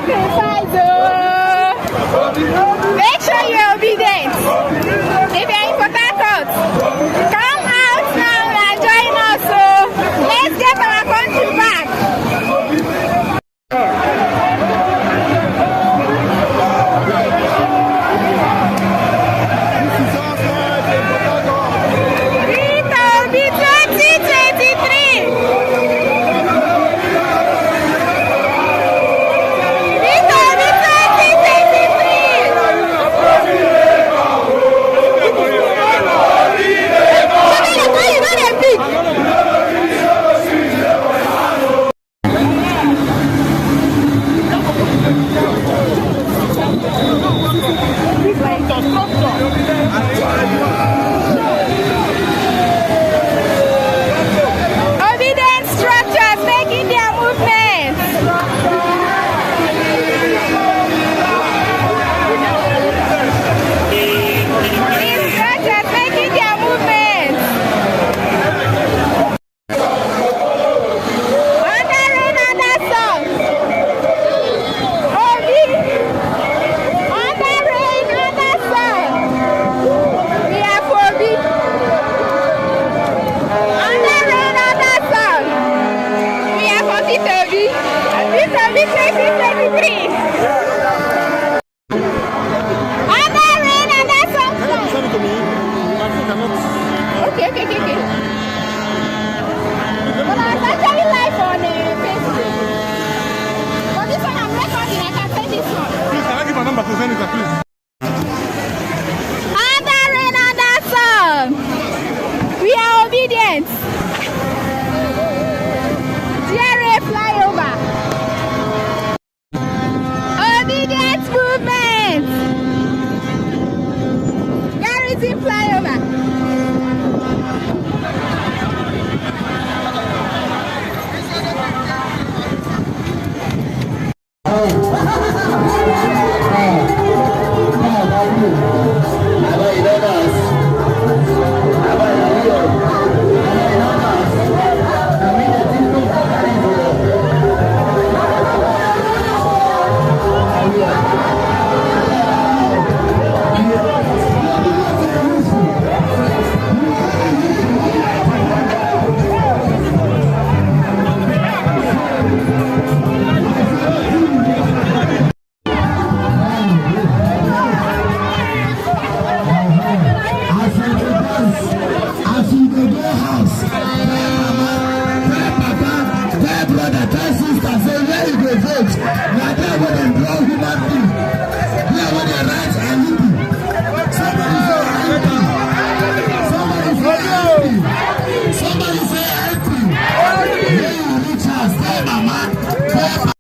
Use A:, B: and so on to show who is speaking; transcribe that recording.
A: sacrifice. Make sure you're obedient. If you're in Port Harcourt, come out now and join us. Let's get our country back. Obedient structures making their movements. These structures making their movements. Under rain, under sun. Obi. Under rain, under sun. We are for Obi. Under rain, under sun. We are for Vitobi. Vitobi 2023.